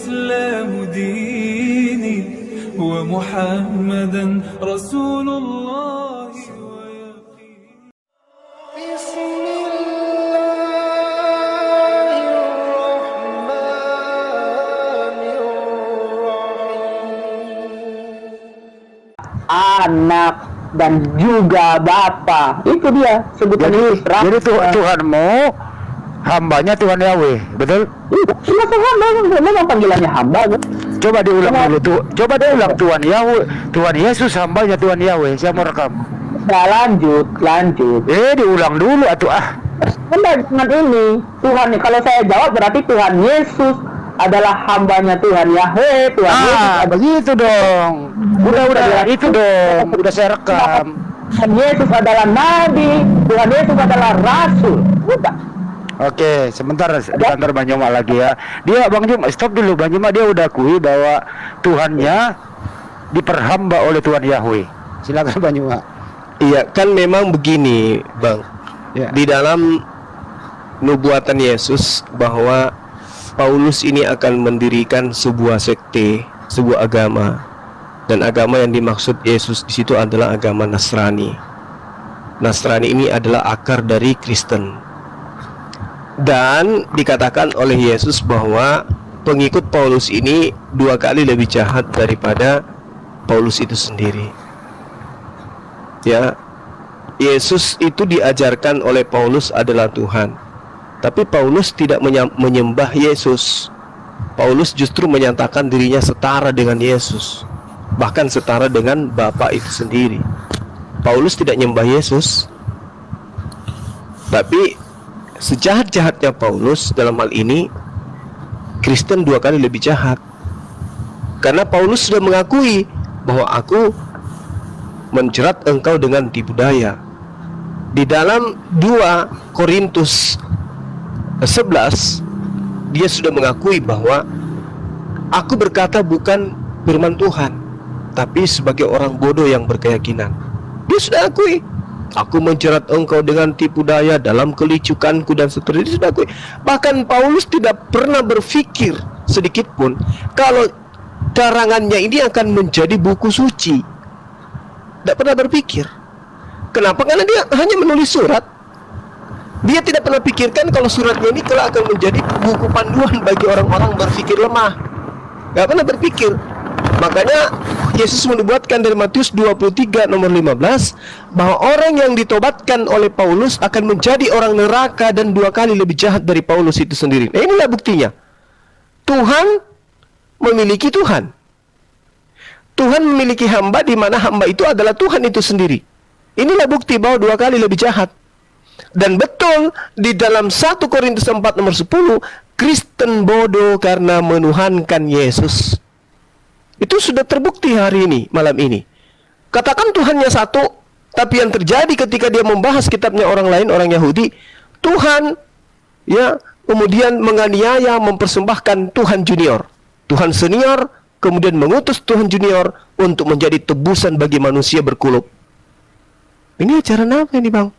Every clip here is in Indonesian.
الإسلام ديني ومحمدا رسول الله ويقين. بسم الله الرحمن الرحيم. Anak dan juga Bapa, itu dia sebutan Isra. Jadi Tuhanmu hambanya Tuhan Yahweh, betul? Cuma hamba, memang panggilannya hamba. Coba diulang dulu tuh. Coba diulang Tuhan Yahweh, Tuhan Yesus hambanya Tuhan Yahweh. Saya mau rekam. Nah, lanjut. Diulang dulu atuh Benar dengan ini Tuhan nih. Kalau saya jawab berarti Tuhan Yesus adalah hambanya Tuhan Yahweh. Tuhan Yesus begitu dong. Udah itu dong. Udah saya rekam. Tuhan Yesus adalah nabi, Tuhan Yesus adalah rasul. Udah. Oke, sebentar Bang Juma lagi ya. Dia Bang Juma, stop dulu Bang Juma, dia udah akui bahwa Tuhannya diperhamba oleh Tuhan Yahweh. Silakan Bang Juma. Iya, kan memang begini, Bang. Ya. Di dalam nubuatan Yesus bahwa Paulus ini akan mendirikan sebuah sekte, sebuah agama. Dan agama yang dimaksud Yesus di situ adalah agama Nasrani. Nasrani ini adalah akar dari Kristen. Dan dikatakan oleh Yesus bahwa pengikut Paulus ini 2 kali lebih jahat daripada Paulus itu sendiri. Ya, Yesus itu diajarkan oleh Paulus adalah Tuhan. Tapi Paulus tidak menyembah Yesus. Paulus justru menyatakan dirinya setara dengan Yesus, bahkan setara dengan Bapa itu sendiri. Paulus tidak menyembah Yesus. Tapi sejahat-jahatnya Paulus dalam hal ini, Kristen 2 kali lebih jahat. Karena Paulus sudah mengakui bahwa aku menjerat engkau dengan tipu daya. Di dalam 2 Korintus 11, dia sudah mengakui bahwa aku berkata bukan firman Tuhan, tapi sebagai orang bodoh yang berkeyakinan. Dia sudah akui, aku menjerat engkau dengan tipu daya dalam kelicukanku dan seterusnya. Dia sudah akui. Bahkan Paulus tidak pernah berpikir sedikit pun kalau karangannya ini akan menjadi buku suci. Tidak pernah berpikir. Kenapa? Karena dia hanya menulis surat. Dia tidak pernah pikirkan kalau suratnya ini kelak akan menjadi buku panduan bagi orang-orang berpikir lemah. Gak pernah berpikir. Makanya Yesus menubuatkan dari Matius 23 nomor 15 bahwa orang yang ditobatkan oleh Paulus akan menjadi orang neraka dan 2 kali lebih jahat dari Paulus itu sendiri. Nah, inilah buktinya. Tuhan memiliki Tuhan. Tuhan memiliki hamba di mana hamba itu adalah Tuhan itu sendiri. Inilah bukti bahwa 2 kali lebih jahat. Dan betul di dalam 1 Korintus 4 nomor 10, Kristen bodoh karena menuhankan Yesus. Itu sudah terbukti hari ini, malam ini. Katakan Tuhannya satu, tapi yang terjadi ketika dia membahas kitabnya orang lain, orang Yahudi, Tuhan ya kemudian menganiaya, mempersembahkan Tuhan junior, Tuhan senior, kemudian mengutus Tuhan junior untuk menjadi tebusan bagi manusia berkulub. Ini ajaran apa ini, Bang?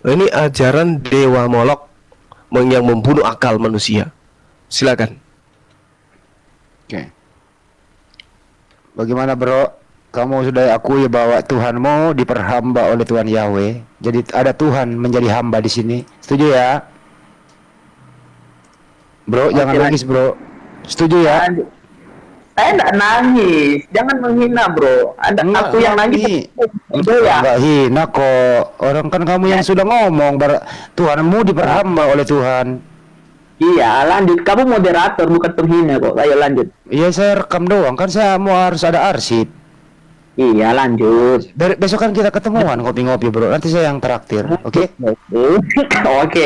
Ini ajaran dewa Molok yang membunuh akal manusia. Silakan. Oke. Bagaimana bro? Kamu sudah akui bahwa Tuhanmu diperhamba oleh Tuhan Yahweh. Jadi ada Tuhan menjadi hamba di sini. Setuju ya? Bro, jangan nangis bro. Setuju ya? Saya enggak nangis. Jangan menghina bro. Ada aku yang nangis. Enggak hina kok. Orang kan kamu yang sudah ngomong Tuhanmu diperhamba oleh Tuhan. Iya, lanjut. Kamu moderator bukan penghina kok. Ayo lanjut. Iya, saya rekam doang. Kan saya mau harus ada arsip. Iya, lanjut. Besok kan kita ketemuan ngopi-ngopi bro. Nanti saya yang traktir. Oke? Oke.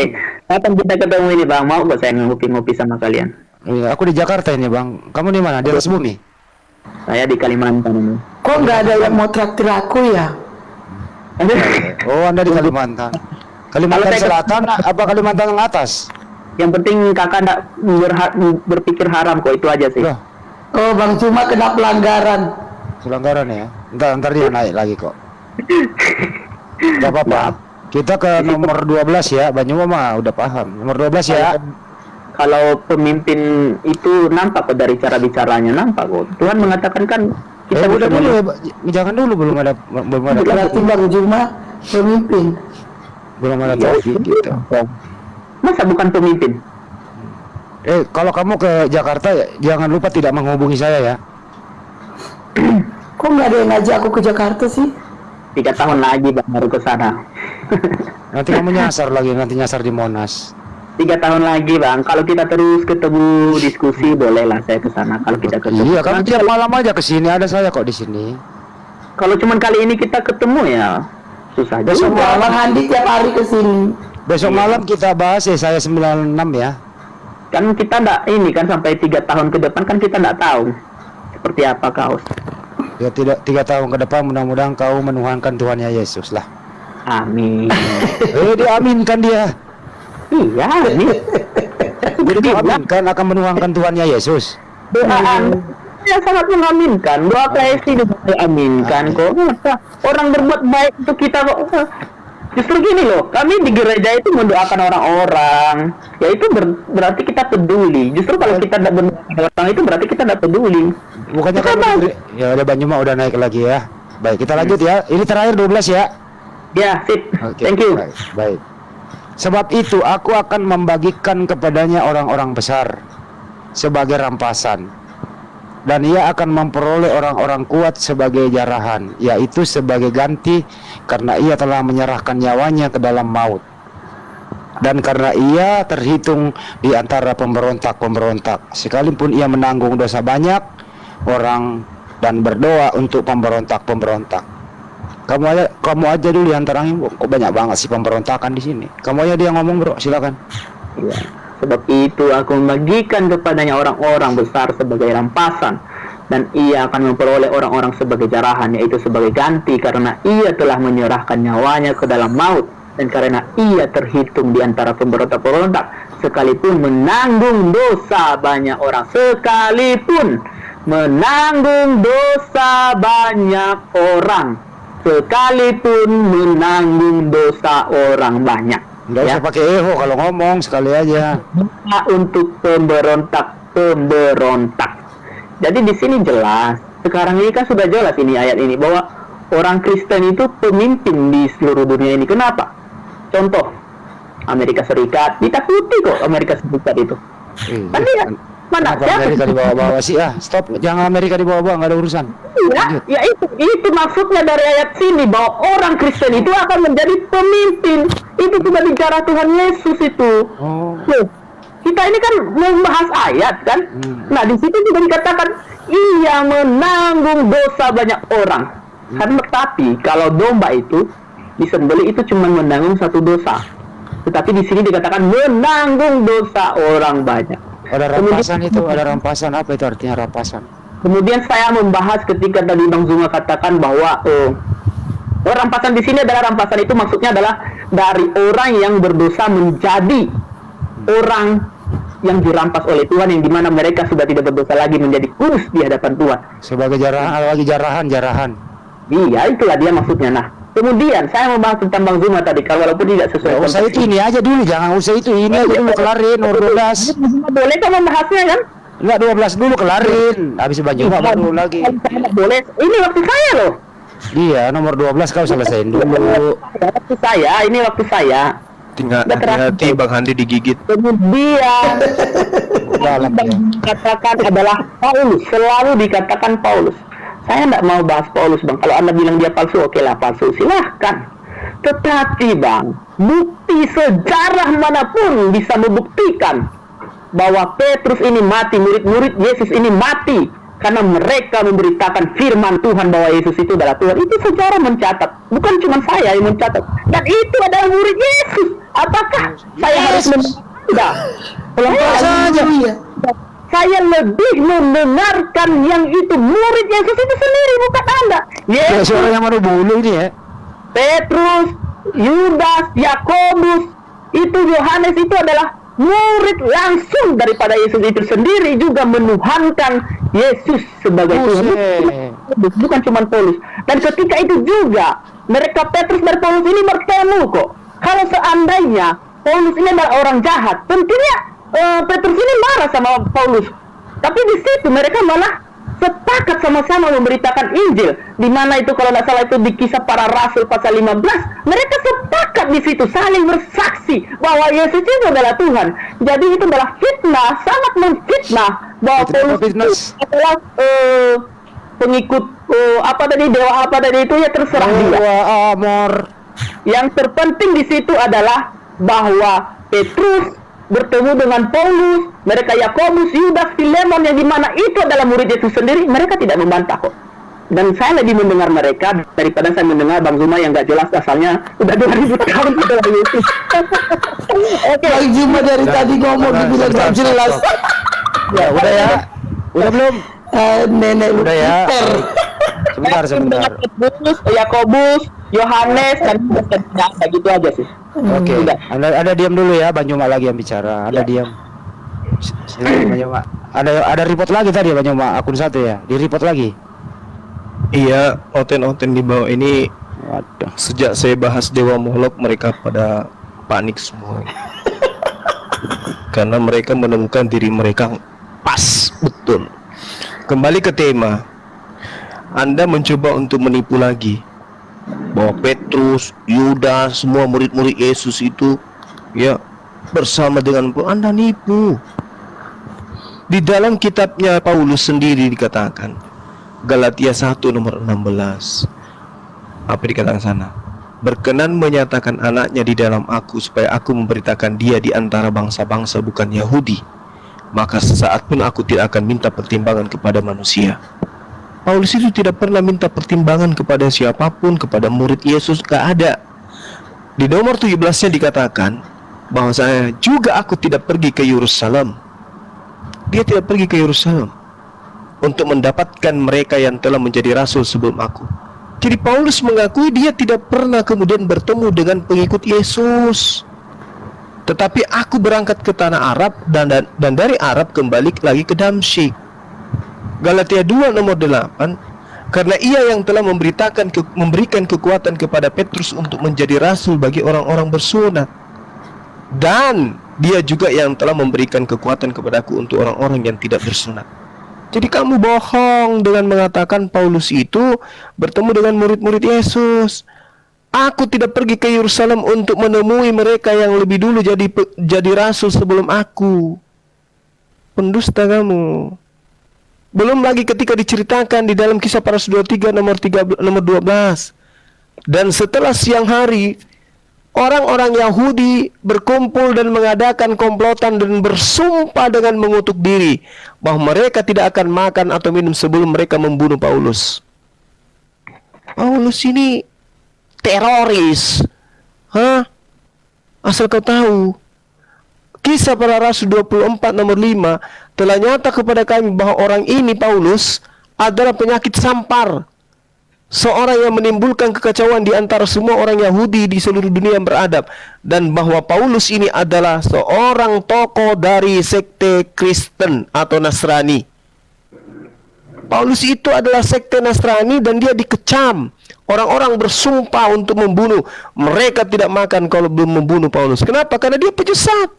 Kapan kita ketemu ini bang? Mau gak saya ngopi-ngopi sama kalian? Iya, aku di Jakarta ini bang. Kamu di mana? Di atas bumi? Saya di Kalimantan ini. Kok nggak ada yang mau traktir aku ya? Oh, Anda di Kalimantan. Kalimantan Selatan apa Kalimantan atas? Yang penting kakak nggak berpikir haram kok, itu aja sih. Loh. Oh, Bang cuma kena pelanggaran. Pelanggaran ya? Ntar dia naik lagi kok. Gak apa-apa. Kita ke nomor 12 ya. Banyuma mah udah paham. Nomor 12 ya. Kalau pemimpin itu nampak kok dari cara bicaranya, nampak kok. Tuhan mengatakan kan kita Udah bisa dulu ya, jangan dulu belum ada Berarti Bang Juma pemimpin. belum ada Iya. topik gitu. Masa bukan pemimpin? Kalau kamu ke Jakarta jangan lupa tidak menghubungi saya ya. Kok nggak ada yang ngajak aku ke Jakarta sih? 3 tahun lagi Bang baru ke sana. Nanti kamu nyasar lagi, nanti nyasar di Monas. 3 tahun lagi Bang. Kalau kita terus ketemu diskusi bolehlah saya ke sana kalau kita ketemu. Iya, kamu tiap malam aja ke sini, ada saya kok di sini. Kalau cuman kali ini kita ketemu ya susah Besok juga. Bang Handi tiap hari ke sini. Besok malam kita bahas ya, saya 96 ya. Kan kita ndak ini kan sampai 3 tahun ke depan kan kita ndak tahu seperti apa kaos. Ya tidak 3 tahun ke depan mudah-mudahan kau menuhankan Tuhannya Yesus lah. Amin. Diaminkan dia. Iya nih. Jadi diaminkan akan menuhankan Tuhannya Yesus. Doaan saya sangat mengaminkan. Doa KSI juga saya aminkan kok. Masa orang berbuat baik untuk kita kok. Justru gini loh, kami di gereja itu mendoakan orang-orang. Ya itu berarti kita peduli. Justru kalau kita tidak mendoakan orang itu berarti kita tidak peduli. Bukannya Kita kamu ya udah Banyuma udah naik lagi ya. Baik, kita lanjut ya. Ini terakhir 12 ya. Ya, sip. Oke, Thank you. Baik. Sebab itu aku akan membagikan kepadanya orang-orang besar sebagai rampasan, dan ia akan memperoleh orang-orang kuat sebagai jarahan, yaitu sebagai ganti karena ia telah menyerahkan nyawanya ke dalam maut, dan karena ia terhitung di antara pemberontak-pemberontak, sekalipun ia menanggung dosa banyak orang dan berdoa untuk pemberontak-pemberontak. Kamu aja dulu diantaranya, kok banyak banget sih pemberontakan di sini. Kamu aja dia ngomong bro, silakan. Ya. Sebab itu aku membagikan kepadanya orang-orang besar sebagai rampasan, dan ia akan memperoleh orang-orang sebagai jarahan, yaitu sebagai ganti karena ia telah menyerahkan nyawanya ke dalam maut, dan karena ia terhitung di antara pemberontak-pemberontak, sekalipun menanggung dosa banyak orang, sekalipun menanggung dosa banyak orang, sekalipun menanggung dosa orang banyak. Nggak usah pakai eho kalau ngomong, sekali aja. Untuk pemberontak. Jadi di sini jelas. Sekarang ini kan sudah jelas ini ayat ini bahwa orang Kristen itu pemimpin di seluruh dunia ini. Kenapa? Contoh, Amerika Serikat ditakuti kok Amerika Serikat itu. Kan dia mana Kenapa siapa? Amerika dibawa-bawa sih? Stop, jangan Amerika dibawa-bawa, nggak ada urusan. Ya, ya itu maksudnya dari ayat sini bahwa orang Kristen itu akan menjadi pemimpin. Itu sudah bicara Tuhan Yesus itu. Oh. Loh, kita ini kan membahas ayat kan. Nah di situ juga dikatakan ia menanggung dosa banyak orang. Karena tapi kalau domba itu disembelih itu cuma menanggung satu dosa. Tetapi di sini dikatakan menanggung dosa orang banyak. Ada rampasan itu, ada rampasan. Apa itu artinya rampasan? Kemudian saya membahas ketika tadi Bang Zuma katakan bahwa rampasan di sini adalah rampasan itu maksudnya adalah dari orang yang berdosa menjadi orang yang dirampas oleh Tuhan, yang dimana mereka sudah tidak berdosa lagi menjadi kudus di hadapan Tuhan. Sebagai jarahan. Iya, itulah dia maksudnya. Nah, kemudian saya membahas tentang Bang Zuma tadi, kalau walaupun tidak sesuai Nggak usah konteks. itu, ini aja dulu, jangan usah itu, ini aja dulu kelarin, nomor 12. Boleh kan membahasnya kan? Enggak, 12 dulu kelarin, habis Banyuma baru lagi. Boleh. Ini waktu saya loh. Iya, nomor 12 kau selesaiin dulu. Waktu saya, ini waktu saya. Tinggal hati-hati Bang Handi digigit. Kemudian Dalam ya. dikatakan adalah Paulus, selalu dikatakan Paulus. Saya tidak mau bahas Paulus Bang. Kalau Anda bilang dia palsu, oke lah palsu, silahkan. Tetapi Bang, bukti sejarah manapun bisa membuktikan bahwa Petrus ini mati, murid-murid Yesus ini mati karena mereka memberitakan firman Tuhan bahwa Yesus itu adalah Tuhan. Itu sejarah mencatat, bukan cuma saya yang mencatat. Dan itu adalah murid Yesus. Apakah saya harus tidak? Pelan-pelan saja. Saya lebih mendengarkan yang itu murid Yesus itu sendiri, bukan Anda. Ya, Yesus, suaranya mana bulu ini ya. Petrus, Yudas, Yakobus, itu Yohanes itu adalah murid langsung daripada Yesus itu sendiri, juga menuhankan Yesus sebagai Tuhan. Bukan cuma Paulus. Dan ketika itu juga mereka Petrus dan Paulus ini bertemu kok. Kalau seandainya Paulus ini adalah orang jahat, tentunya Petrus ini marah sama Paulus. Tapi di situ mereka malah sepakat sama-sama memberitakan Injil. Di mana itu kalau tidak salah itu di Kisah Para Rasul pasal 15, mereka sepakat di situ saling bersaksi bahwa Yesus itu adalah Tuhan. Jadi itu adalah fitnah, sangat memfitnah bahwa Paulus itu adalah pengikut dewa apa tadi itu, ya terserah dia. Amor. Yang terpenting di situ adalah bahwa Petrus bertemu dengan Paulus, mereka Yakobus, Yudas, Filemon yang dimana itu adalah murid Yesus sendiri, mereka tidak membantah kok. Dan saya lebih mendengar mereka daripada saya mendengar Bang Zuma yang gak jelas asalnya udah 2000 tahun setelah Yesus. Oke. Bang Zuma dari tadi ngomong dibilang gak jelas. Ya udah ya. Udah belum? Nenek lu Udah ya. pinter. Sebentar. Petrus, Yakobus, Yohanes, dan tidak gitu aja sih. Oke. Udah. Ada diam dulu ya, Bang Juma lagi yang bicara. Ada diam. Silakan Bang Juma. Ada report lagi tadi Bang Juma, akun 1 ya. Di report lagi. Iya, oten-oten di bawah ini. Waduh. Sejak saya bahas Dewa Molok, mereka pada panik semua. Karena mereka menemukan diri mereka pas betul. Kembali ke tema. Anda mencoba untuk menipu lagi bahwa Petrus, Yudas, semua murid-murid Yesus itu ya bersama dengan Anda nipu. Di dalam kitabnya Paulus sendiri dikatakan, Galatia 1 nomor 16. Apa dikatakan sana? Berkenan menyatakan anaknya di dalam aku supaya aku memberitakan dia di antara bangsa-bangsa bukan Yahudi. Maka sesaat pun aku tidak akan minta pertimbangan kepada manusia. Paulus itu tidak pernah minta pertimbangan kepada siapapun, kepada murid Yesus, gak ada. Di nomor 17-nya dikatakan bahwa saya juga aku tidak pergi ke Yerusalem. Dia tidak pergi ke Yerusalem untuk mendapatkan mereka yang telah menjadi rasul sebelum aku. Jadi Paulus mengakui dia tidak pernah kemudian bertemu dengan pengikut Yesus. Tetapi aku berangkat ke tanah Arab dan dari Arab kembali lagi ke Damsyik. Galatia 2 nomor 8. Karena ia yang telah memberikan kekuatan kepada Petrus untuk menjadi rasul bagi orang-orang bersunat. Dan dia juga yang telah memberikan kekuatan kepadaku untuk orang-orang yang tidak bersunat. Jadi kamu bohong dengan mengatakan Paulus itu bertemu dengan murid-murid Yesus. Aku tidak pergi ke Yerusalem untuk menemui mereka yang lebih dulu jadi rasul sebelum aku. Pendusta kamu. Belum lagi ketika diceritakan di dalam Kisah Para Rasul 23 nomor 12. Dan setelah siang hari, orang-orang Yahudi berkumpul dan mengadakan komplotan dan bersumpah dengan mengutuk diri bahwa mereka tidak akan makan atau minum sebelum mereka membunuh Paulus. Paulus ini teroris. Asal kau tahu, Kisah Para Rasul 24 nomor 5 telah nyata kepada kami bahwa orang ini Paulus adalah penyakit sampar, seorang yang menimbulkan kekacauan di antara semua orang Yahudi di seluruh dunia yang beradab, dan bahwa Paulus ini adalah seorang tokoh dari sekte Kristen atau Nasrani. Paulus itu adalah sekte Nasrani dan dia dikecam. Orang-orang bersumpah untuk membunuh. Mereka tidak makan kalau belum membunuh Paulus. Kenapa? Karena dia penyesat,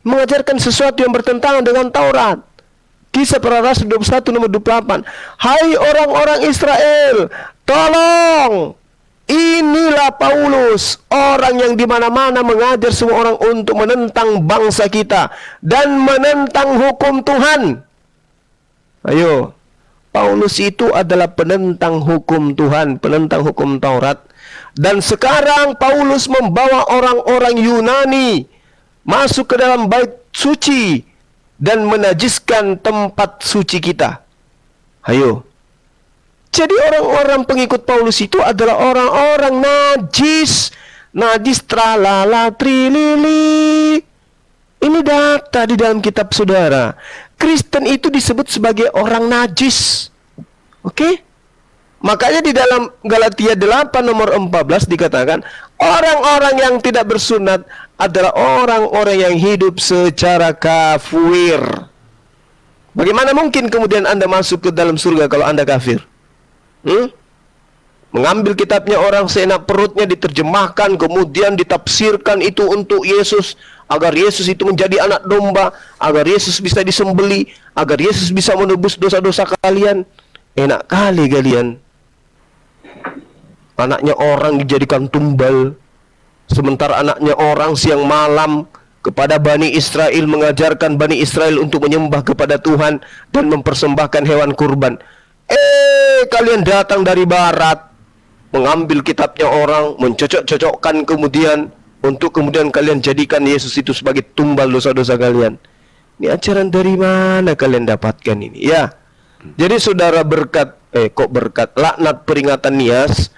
mengajarkan sesuatu yang bertentangan dengan Taurat. Kisah Para Rasul 21 nomor 28. Hai orang-orang Israel, tolong, inilah Paulus, orang yang dimana-mana mengajar semua orang untuk menentang bangsa kita dan menentang hukum Tuhan. Ayo, Paulus itu adalah penentang hukum Tuhan, penentang hukum Taurat. Dan sekarang Paulus membawa orang-orang Yunani masuk ke dalam bait suci dan menajiskan tempat suci kita. Ayo. Jadi orang-orang pengikut Paulus itu adalah orang-orang najis. Najis tralala trilili. Ini data di dalam kitab saudara. Kristen itu disebut sebagai orang najis. Oke? Makanya di dalam Galatia 8 nomor 14 dikatakan, orang-orang yang tidak bersunat adalah orang-orang yang hidup secara kafir. Bagaimana mungkin kemudian Anda masuk ke dalam surga kalau Anda kafir? mengambil kitabnya orang seenak perutnya, diterjemahkan, kemudian ditafsirkan itu untuk Yesus, agar Yesus itu menjadi anak domba, agar Yesus bisa disembeli, agar Yesus bisa menebus dosa-dosa kalian. Enak kali kalian. Anaknya orang dijadikan tumbal, sementara anaknya orang siang malam kepada Bani Israel mengajarkan Bani Israel untuk menyembah kepada Tuhan dan mempersembahkan hewan kurban. Kalian datang dari barat, mengambil kitabnya orang, mencocok-cocokkan kemudian, untuk kemudian kalian jadikan Yesus itu sebagai tumbal dosa-dosa kalian. Ini ajaran dari mana kalian dapatkan ini? Ya. Jadi saudara berkat, laknat peringatan Nias,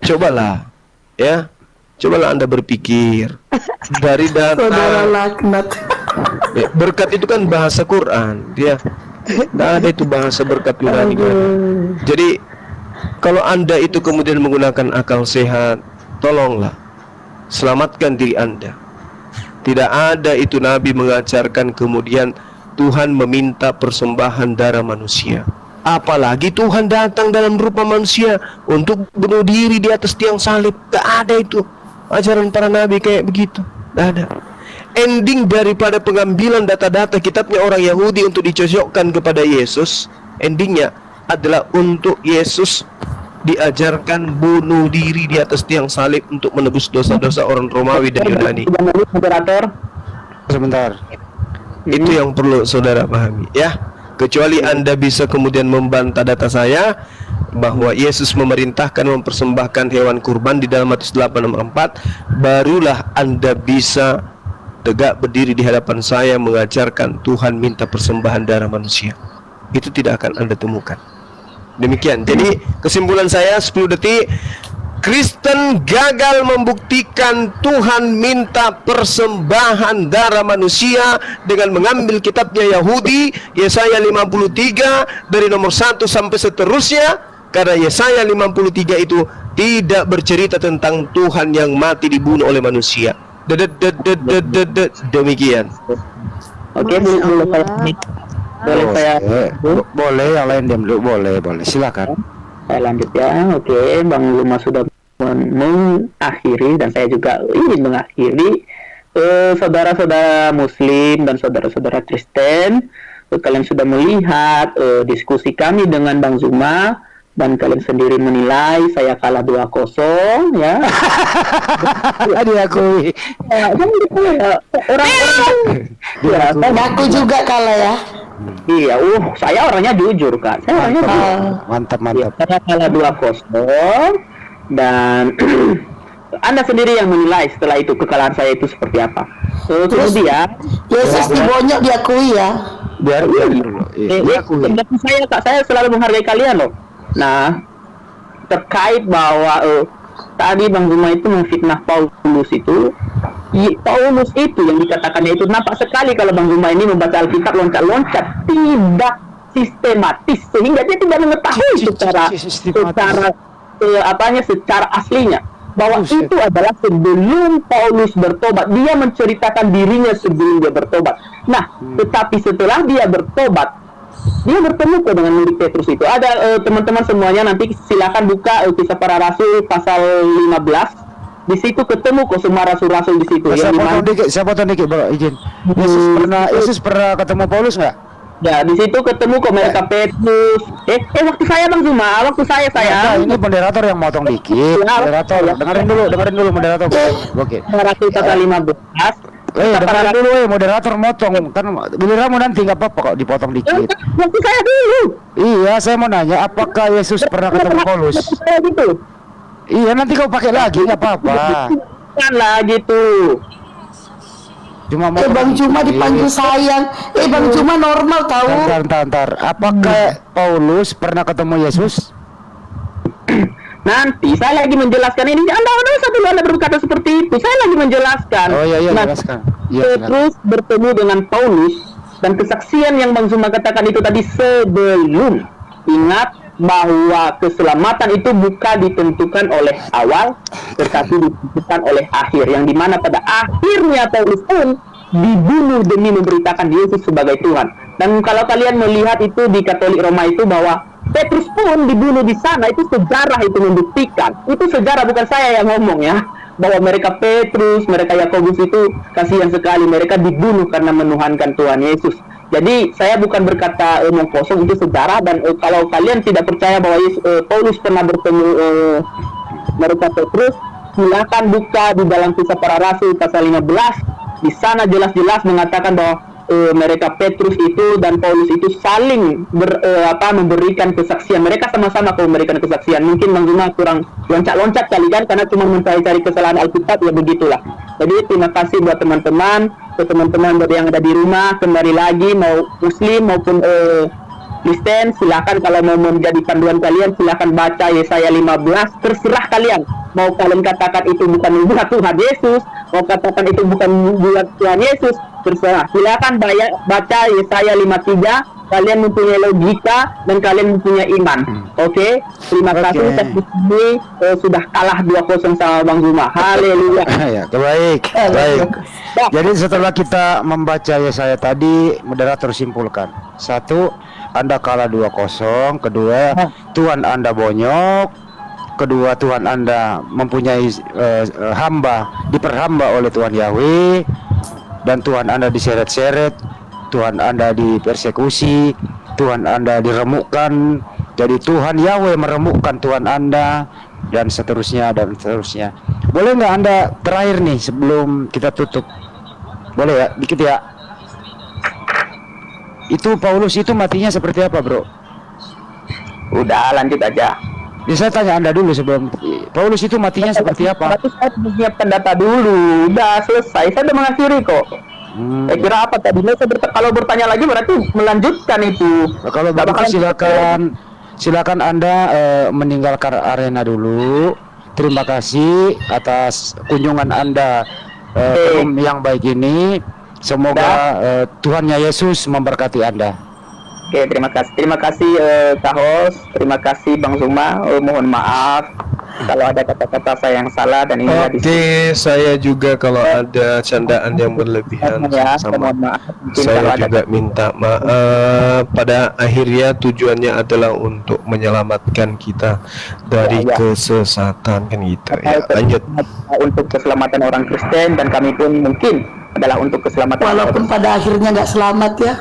cobalah, ya. Cobalah Anda berpikir dari data. Saudara laknat. Ya, berkat itu kan bahasa Quran, ya. Tidak ada itu bahasa berkat Yunani. Jadi kalau Anda itu kemudian menggunakan akal sehat, tolonglah selamatkan diri Anda. Tidak ada itu Nabi mengajarkan kemudian Tuhan meminta persembahan darah manusia. Apalagi Tuhan datang dalam rupa manusia untuk bunuh diri di atas tiang salib. Tidak ada itu ajaran para Nabi kayak begitu. Tidak ada. Ending daripada pengambilan data-data kitabnya orang Yahudi untuk dicocokkan kepada Yesus, endingnya adalah untuk Yesus diajarkan bunuh diri di atas tiang salib untuk menebus dosa-dosa orang Romawi dan Yunani. Moderator, Sebentar. Itu yang perlu saudara pahami, ya. Kecuali Anda bisa kemudian membantah data saya bahwa Yesus memerintahkan mempersembahkan hewan kurban di dalam Matius 8:4, barulah Anda bisa tegak berdiri di hadapan saya mengajarkan Tuhan minta persembahan darah manusia. Itu tidak akan Anda temukan. Demikian. Jadi kesimpulan saya 10 detik, Kristen gagal membuktikan Tuhan minta persembahan darah manusia dengan mengambil kitabnya Yahudi, Yesaya 53 dari nomor 1 sampai seterusnya, karena Yesaya 53 itu tidak bercerita tentang Tuhan yang mati dibunuh oleh manusia. Demikian. oke, boleh saya Boleh, yang lain diam dulu. Boleh, silakan. saya lanjut ya. Oke, Bang Luma sudah mengakhiri dan saya juga ingin mengakhiri. Saudara-saudara Muslim dan saudara-saudara Kristen, kalian sudah melihat diskusi kami dengan Bang Zuma, dan kalian sendiri menilai saya kalah 2-0, ya. Diakui. Orang-orang Aku juga kalah ya. iya, saya orangnya jujur, Kak. Saya orangnya jujur. Mantap. Saya kalah 2-0 dan Anda sendiri yang menilai setelah itu kekalahan saya itu seperti apa. Kemudian Yesus dibonyok diakui ya. Biar dulu. pendapat saya, Kak, saya selalu menghargai kalian loh. Nah, terkait bahwa tadi Bang Zuma itu memfitnah Paulus itu, Paulus itu yang dikatakannya itu nampak sekali kalau Bang Zuma ini membaca Alkitab loncat-loncat, tidak sistematis, sehingga dia tidak mengetahui secara aslinya bahwa itu adalah sebelum Paulus bertobat. Dia menceritakan dirinya sebelum dia bertobat. Nah, tetapi setelah dia bertobat, dia bertemu kok dengan murid Petrus itu. Ada teman-teman semuanya, nanti silakan buka Kisah Para Rasul pasal 15. Di situ ketemu kok semua rasul-rasul di situ. Saya potong dikit, bro, izin. Yesus pernah ketemu Paulus nggak? Ya, di situ ketemu kok mereka Petrus. Waktu saya Bang Zuma, waktu saya. Nah, ini moderator yang motong dikit. Moderator, dengerin dulu moderator. Oke. Rasul pasal 15. Dengerin dulu, moderator motong. Kan giliranmu nanti nggak apa-apa kok dipotong dikit. Waktu saya dulu. Iya, saya mau nanya, apakah Yesus pernah ketemu Paulus? Saya gitu. Iya, nanti kau pakai lagi nggak apa-apa. Kan lah gitu. Cuma Bang Cuma dipanggil sayang. Bang Cuma normal tahu. Ntar. Apakah Paulus pernah ketemu Yesus? Nanti saya lagi menjelaskan ini. Anda dulu Anda berkata seperti itu. Saya lagi menjelaskan. Oh iya, jelaskan. Petrus bertemu dengan Paulus, dan kesaksian yang Bang Zuma katakan itu tadi sebelum. Ingat bahwa keselamatan itu bukan ditentukan oleh awal, tetapi ditentukan oleh akhir, yang dimana pada akhirnya Paulus pun dibunuh demi memberitakan Yesus sebagai Tuhan. Dan kalau kalian melihat itu di Katolik Roma itu, bahwa Petrus pun dibunuh di sana. Itu sejarah, itu membuktikan. Itu sejarah, bukan saya yang ngomong ya. Bahwa mereka Petrus, mereka Yakobus itu kasihan sekali. Mereka dibunuh karena menuhankan Tuhan Yesus. Jadi saya bukan berkata omong kosong, itu sejarah. Dan kalau kalian tidak percaya bahwa Paulus pernah bertemu mereka Petrus, silakan buka di dalam Kisah Para Rasul pasal 15. Di sana jelas-jelas mengatakan bahwa mereka Petrus itu dan Paulus itu saling memberikan kesaksian. Mereka sama-sama memberikan kesaksian. Mungkin Bang Zuma kurang loncat-loncat kali kan, karena cuma mencari-cari kesalahan Alkitab, ya begitulah. Jadi terima kasih buat teman-teman yang ada di rumah. Kembali lagi, mau Muslim maupun Kristen, silakan kalau mau menjadi panduan kalian, silakan baca Yesaya 15. Terserah kalian. Mau kalian katakan itu bukan membuat Tuhan Yesus, mau katakan itu bukan membuat Tuhan Yesus, terserah. Silakan baca Yesaya 53. Kalian mempunyai logika dan kalian mempunyai iman. Oke? Terima kasih. Ini sudah kalah 2-0 sama Bang Zuma. Haleluya. Ya, baik. Jadi setelah kita membaca Yesaya tadi, moderator simpulkan. 1, Anda kalah 2-0. Kedua, Tuhan Anda bonyok. Kedua, Tuhan Anda mempunyai hamba, diperhamba oleh Tuhan Yahweh. Dan Tuhan Anda diseret-seret, Tuhan Anda dipersekusi, Tuhan Anda diremukkan. Jadi Tuhan Yahweh meremukkan Tuhan Anda, dan seterusnya dan seterusnya. Boleh nggak Anda terakhir nih sebelum kita tutup? Boleh ya, dikit ya. Itu Paulus itu matinya seperti apa, bro? Udah, lanjut aja. Ya, saya tanya Anda dulu sebelum Paulus itu matinya seperti apa? Tapi saya menyiapkan data dulu. Udah selesai, saya udah mengakhiri kok. Saya kira apa tadi? Kalau bertanya lagi berarti melanjutkan itu. Nah, kalau begitu silakan Anda meninggalkan arena dulu. Terima kasih atas kunjungan Anda yang baik ini. Semoga Tuhannya Yesus memberkati Anda. Oke, terima kasih Kak Hos, terima kasih Bang Zuma. Mohon maaf kalau ada kata-kata saya yang salah, dan ini Oke, saya juga kalau ada candaan yang berlebihan sama saya juga minta maaf. Pada akhirnya tujuannya adalah untuk menyelamatkan kita dari kesesatan, kan gitu ya. Lanjut. Untuk keselamatan orang Kristen, dan kami pun mungkin adalah untuk keselamatan Walaupun pada akhirnya nggak selamat ya.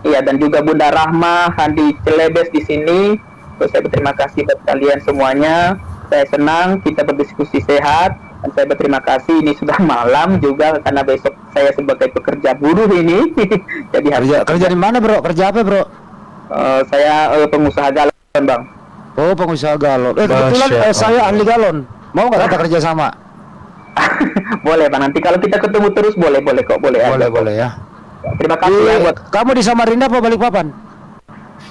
Iya, dan juga Bunda Rahma, Handi Celebes di sini. Saya berterima kasih buat kalian semuanya. Saya senang kita berdiskusi sehat, dan saya berterima kasih. Ini sudah malam juga karena besok saya sebagai pekerja buruh ini. Jadi kerja di mana, bro? Kerja apa, bro? Saya pengusaha galon, Bang. Oh, pengusaha galon. Kebetulan saya ahli galon. Mau nggak kita kerja sama? Boleh, Bang. Nanti kalau kita ketemu terus boleh kok, boleh ya. Terima kasih ya buat. Kamu di Samarinda apa Balikpapan?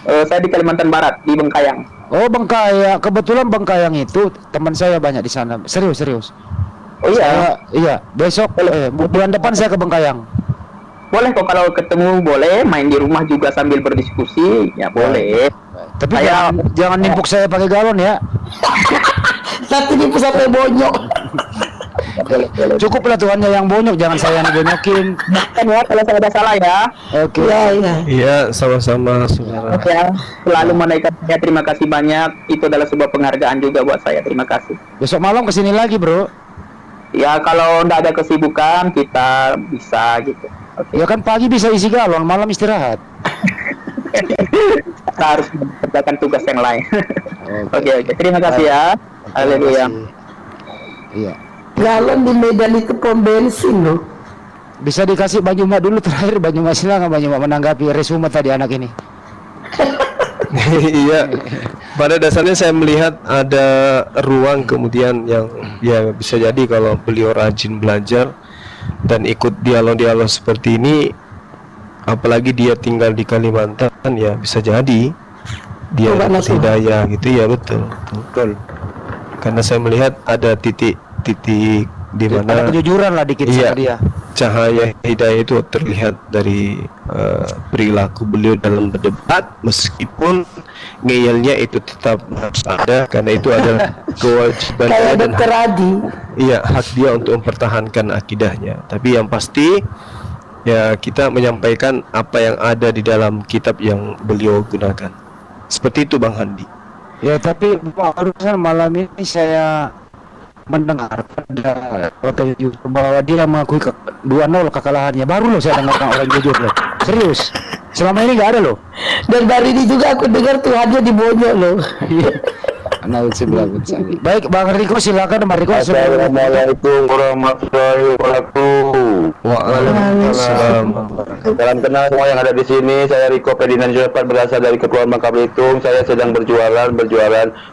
Saya di Kalimantan Barat, di Bengkayang. Oh, Bengkayang. Kebetulan Bengkayang itu teman saya banyak di sana. Serius. Oh iya. Iya, besok bulan depan saya ke Bengkayang. Boleh kok, kalau ketemu boleh, main di rumah juga sambil berdiskusi, ya boleh. Tapi jangan nimpuk saya pakai galon ya. Nanti nipu sampai bonyok. Cukuplah Tuhannya yang bonyok, jangan saya yang dibonyokin. Bahkan ya kalau saya ada salah ya. Oke. Iya, sama-sama saudara. Oke, selalu menaikkan saya, terima kasih banyak. Itu adalah sebuah penghargaan juga buat saya, terima kasih. Besok malam kesini lagi, bro. Ya kalau nggak ada kesibukan kita bisa gitu. Okay. Ya kan pagi bisa isi galon, malam istirahat. Kita harus mengerjakan tugas yang lain. Oke. Terima kasih ya. Haleluya. Iya. Galon di Medan itu pom bensin loh. Bisa dikasih Bang Juma dulu terakhir. Bang Juma, silakan Bang Juma menanggapi resume tadi anak ini. Iya, pada dasarnya saya melihat ada ruang kemudian yang ya bisa jadi kalau beliau rajin belajar dan ikut dialog-dialog seperti ini, apalagi dia tinggal di Kalimantan, ya bisa jadi dia dapat hidayah gitu ya. Betul. Karena saya melihat ada titik di mana ada kejujuran lah dikit sama dia. Cahaya hidayah itu terlihat dari perilaku beliau dalam berdebat, meskipun ngeyelnya itu tetap harus ada, karena itu adalah kewajiban dan hak dia untuk mempertahankan akidahnya. Tapi yang pasti ya kita menyampaikan apa yang ada di dalam kitab yang beliau gunakan. Seperti itu Bang Handi. Ya tapi barusan malam ini saya mendengar pada hotel YouTube bahwa dia mengakui 2-0 kekalahannya. Baru loh saya dengar orang jujur loh. Serius. Selama ini nggak ada loh. Dan baru ini juga aku dengar Tuhannya dibonyok loh. Baik Bang Riko, silakan Bang Riko. Assalamualaikum warahmatullahi wabarakatuh. Waalaikumsalam. Salam kenal semua yang ada di sini. Saya Riko Ferdinand Syafat, berasal dari Kepulauan Bangka Belitung. Saya sedang berjualan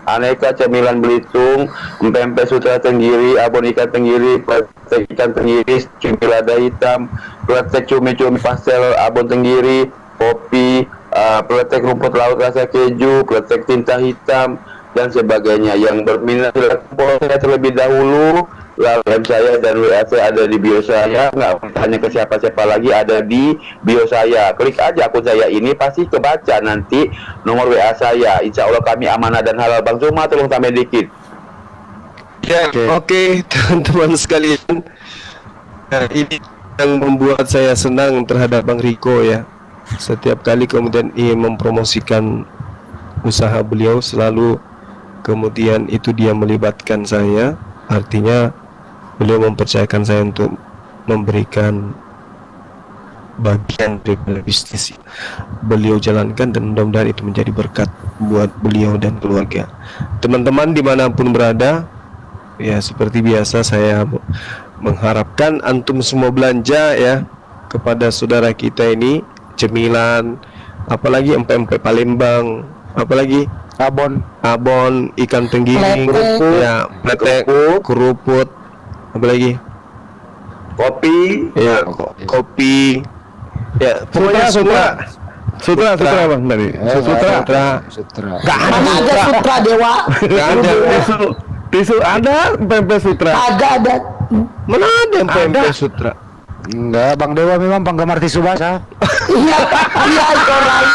aneka cemilan Belitung, pempek sutra tenggiri, abon ikan tenggiri, peletek ikan tenggiri, cumi lada hitam, peletek cumi-cumi pastel abon tenggiri, kopi, peletek rumput laut rasa keju, peletek tinta hitam, dan sebagainya. Yang berminat silakan saya terlebih dahulu. DM saya dan WA saya ada di bio saya, nggak tanya ke siapa-siapa lagi, ada di bio saya. Klik aja akun saya ini, pasti kebaca nanti nomor WA saya. Insya Allah kami amanah dan halal. Bang Zuma tolong tambah dikit. Ya, oke, teman-teman sekalian. Nah, ini yang membuat saya senang terhadap Bang Riko ya. Setiap kali kemudian ingin mempromosikan usaha beliau, selalu kemudian itu dia melibatkan saya. Artinya beliau mempercayakan saya untuk memberikan bagian dari bisnis beliau jalankan, dan mudah-mudahan itu menjadi berkat buat beliau dan keluarga. Teman-teman dimanapun berada, ya seperti biasa saya mengharapkan antum semua belanja ya kepada saudara kita ini, cemilan, apalagi empek-empek Palembang, apalagi abon ikan tenggiri, ya peletek, keruput, apalagi Kopi, ya kopi, ya pokoknya sutra Bang tadi, sutra Gak Mana ada sutra Dewa? nggak ada tisu ada pempek sutra, Ada. mana ada yang pempek sutra. Enggak, Bang Dewa memang penggemar tisu basah. Iya, itu right.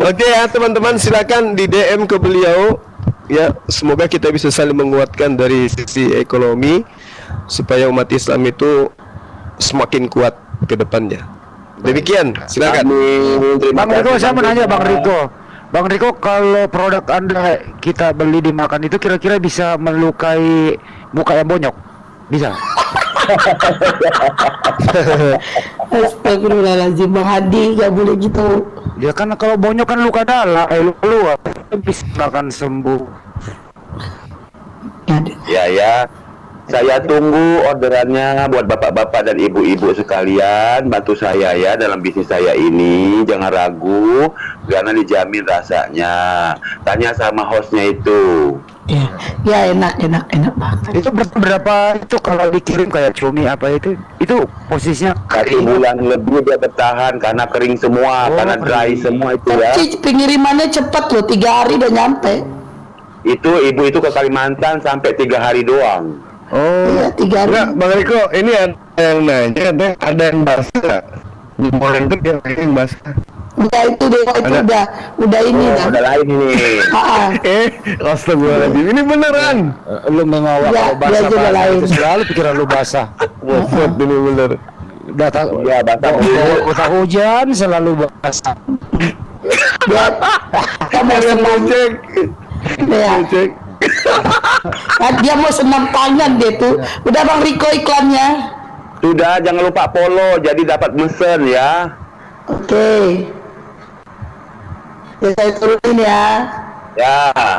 Oke ya teman-teman, silakan di DM ke beliau ya. Semoga kita bisa saling menguatkan dari sisi ekonomi supaya umat Islam itu semakin kuat ke depannya. Demikian, silakan. Bang Riko, saya mau nanya Bang Riko, kalau produk Anda kita beli dimakan itu kira-kira bisa melukai muka yang bonyok? Bisa? Astagfirullahaladzim, Bang Hadi gak boleh gitu. Ya kan kalau bonyok kan luka dalam, luka bisa akan sembuh. Ya, saya tunggu orderannya buat bapak-bapak dan ibu-ibu sekalian. Bantu saya ya dalam bisnis saya ini, jangan ragu karena dijamin rasanya. Tanya sama hostnya itu. Ya enak banget. Itu berapa itu kalau dikirim kayak cumi apa itu posisinya 1 bulan lebih dia bertahan karena kering semua, karena dry semua itu ya. Tapi pengirimannya cepat loh, 3 hari udah nyampe. Itu ibu itu ke Kalimantan sampai 3 hari doang. Iya, 3 hari. Enggak, Bang Riko, ini ada yang nanya, ada yang basah. Goreng itu dia yang basah. Enggak, itu Dewa itu udah ini dah. Udah lain ini. Astagfirullahaladzim, ini beneran. Lu memang Ya, kalau basah dia juga lain. itu selalu pikiran lu basah. Wafat ini bener. Iya, Udah hujan selalu basah. Dia mau senam. Ya. Dia mau senam tangan dia tuh. Udah Bang Riko iklannya. Sudah, jangan lupa follow jadi dapat mesen ya. Oke. Ya saya turunin ya. Ya.